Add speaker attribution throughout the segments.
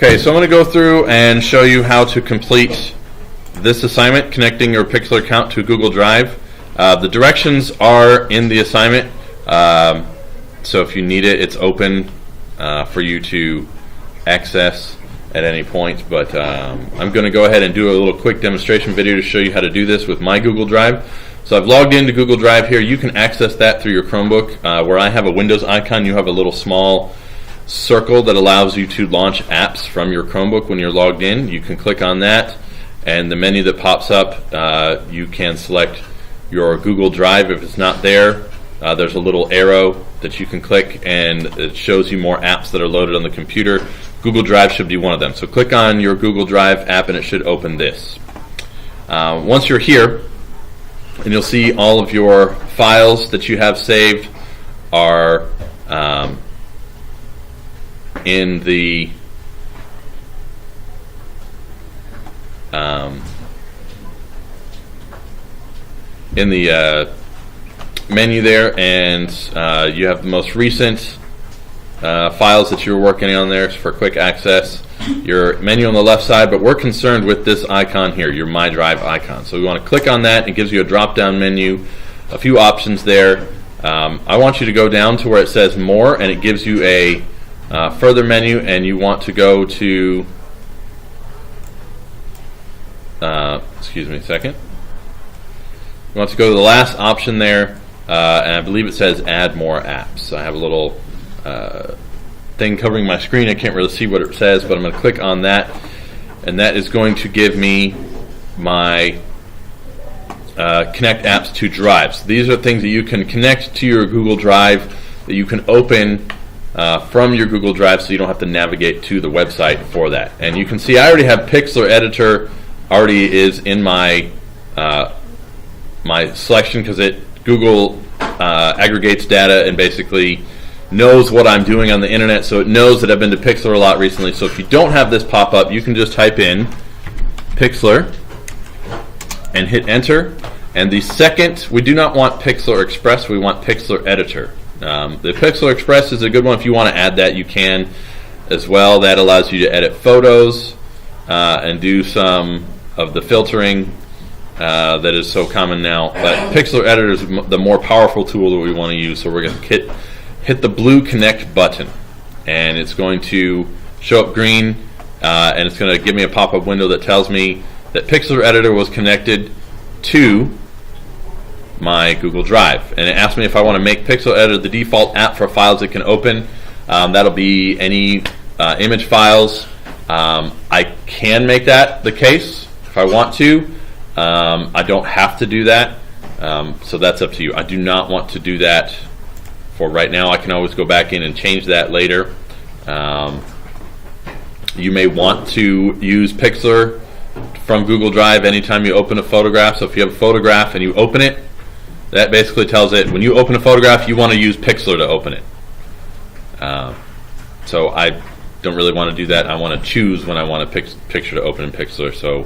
Speaker 1: Okay, so I'm going to go through and show you how to complete this assignment, connecting your Pixlr account to Google Drive. The directions are in the assignment, so if you need it, it's open for you to access at any point. But I'm going to go ahead and do a little quick demonstration video to show you how to do this with my Google Drive. So I've logged into Google Drive here. You can access that through your Chromebook. Where I have a Windows icon, you have a little small circle that allows you to launch apps from your Chromebook when you're logged in. You can click on that, and the menu that pops up, you can select your Google Drive. If it's not there, there's a little arrow that you can click, and it shows you more apps that are loaded on the computer. Google Drive should be one of them. So click on your Google Drive app, and it should open this. Once you're here, and you'll see all of your files that you have saved are in the menu there, and you have the most recent files that you're working on there for quick access. Your menu on the left side, but we're concerned with this icon here, your My Drive icon. So we want to click on that. It gives you a drop-down menu, a few options there. I want you to go down to where it says More, and it gives you a further menu, and you want to go to excuse me a second. You want to go to the last option there, and I believe it says Add More Apps. I have a little thing covering my screen. I can't really see what it says, but I'm going to click on that, and that is going to give me my connect apps to drives. These are things that you can connect to your Google Drive that you can open from your Google Drive, so you don't have to navigate to the website for that. And you can see I already have Pixlr Editor already is in my my selection, because Google aggregates data and basically knows what I'm doing on the internet, so it knows that I've been to Pixlr a lot recently. So if you don't have this pop up, you can just type in Pixlr and hit enter. And the second, we do not want Pixlr Express, we want Pixlr Editor. The Pixlr Express is a good one. If you want to add that, you can as well. That allows you to edit photos and do some of the filtering that is so common now. But Pixlr Editor is the more powerful tool that we want to use. So we're going to hit the blue connect button, and it's going to show up green, and it's going to give me a pop-up window that tells me that Pixlr Editor was connected to my Google Drive. And it asks me if I want to make Pixlr Editor the default app for files it can open. That'll be any image files. I can make that the case if I want to. I don't have to do that, so that's up to you. I do not want to do that for right now. I can always go back in and change that later. You may want to use Pixlr from Google Drive anytime you open a photograph. So if you have a photograph and you open it, that basically tells it when you open a photograph you want to use Pixlr to open it. So I don't really want to do that. I want to choose when I want a picture to open in Pixlr, so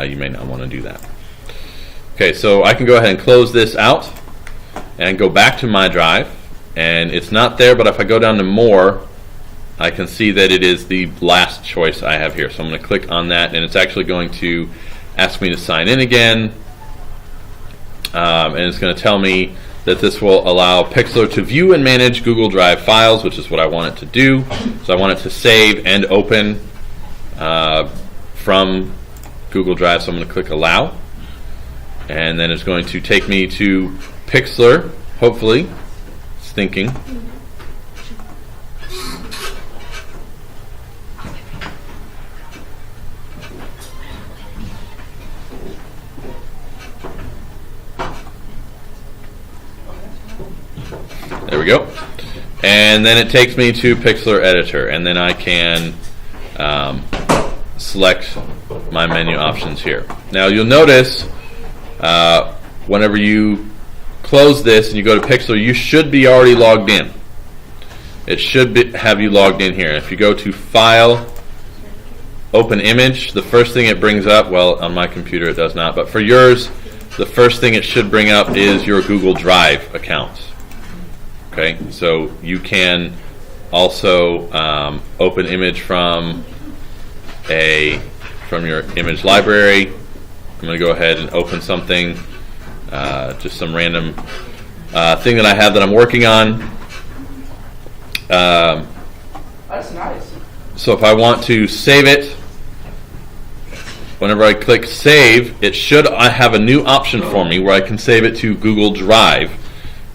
Speaker 1: you may not want to do that. Okay, so I can go ahead and close this out and go back to my drive, and it's not there, but if I go down to More, I can see that it is the last choice I have here. So I'm going to click on that, and it's actually going to ask me to sign in again, and it's going to tell me that this will allow Pixlr to view and manage Google Drive files, which is what I want it to do. So I want it to save and open from Google Drive, so I'm going to click Allow, and then it's going to take me to Pixlr, hopefully. It's thinking. There we go. And then it takes me to Pixlr Editor, and then I can select my menu options here. Now you'll notice whenever you close this and you go to Pixlr, you should be already logged in. It should have you logged in here. If you go to File, Open Image, the first thing it brings up, well, on my computer it does not, but for yours, the first thing it should bring up is your Google Drive account. Okay, so you can also open image from from your image library. I'm going to go ahead and open something, just some random thing that I have that I'm working on.
Speaker 2: That's nice.
Speaker 1: So if I want to save it, whenever I click save, it should have a new option for me where I can save it to Google Drive.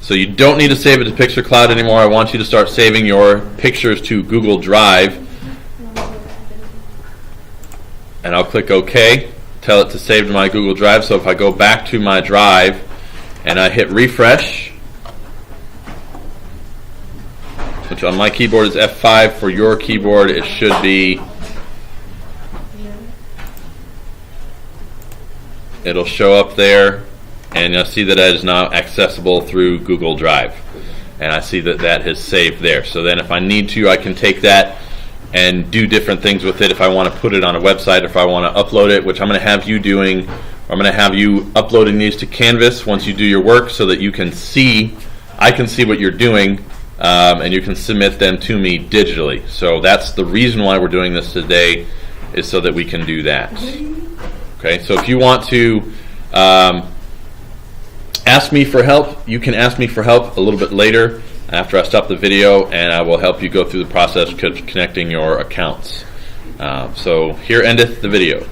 Speaker 1: So you don't need to save it to Pixlr Cloud anymore. I want you to start saving your pictures to Google Drive. And I'll click OK, tell it to save to my Google Drive. So if I go back to my drive and I hit refresh, which on my keyboard is F5, for your keyboard it should be, it'll show up there, and you'll see that it is now accessible through Google Drive. And I see that that is saved there. So then if I need to, I can take that and do different things with it. If I want to put it on a website, if I want to upload it, which I'm going to have you doing, I'm going to have you uploading these to Canvas once you do your work so that you can see, I can see what you're doing, and you can submit them to me digitally. So that's the reason why we're doing this today, is so that we can do that. Okay, so if you want to ask me for help, you can ask me for help a little bit later after I stop the video, and I will help you go through the process of connecting your accounts. So here endeth the video.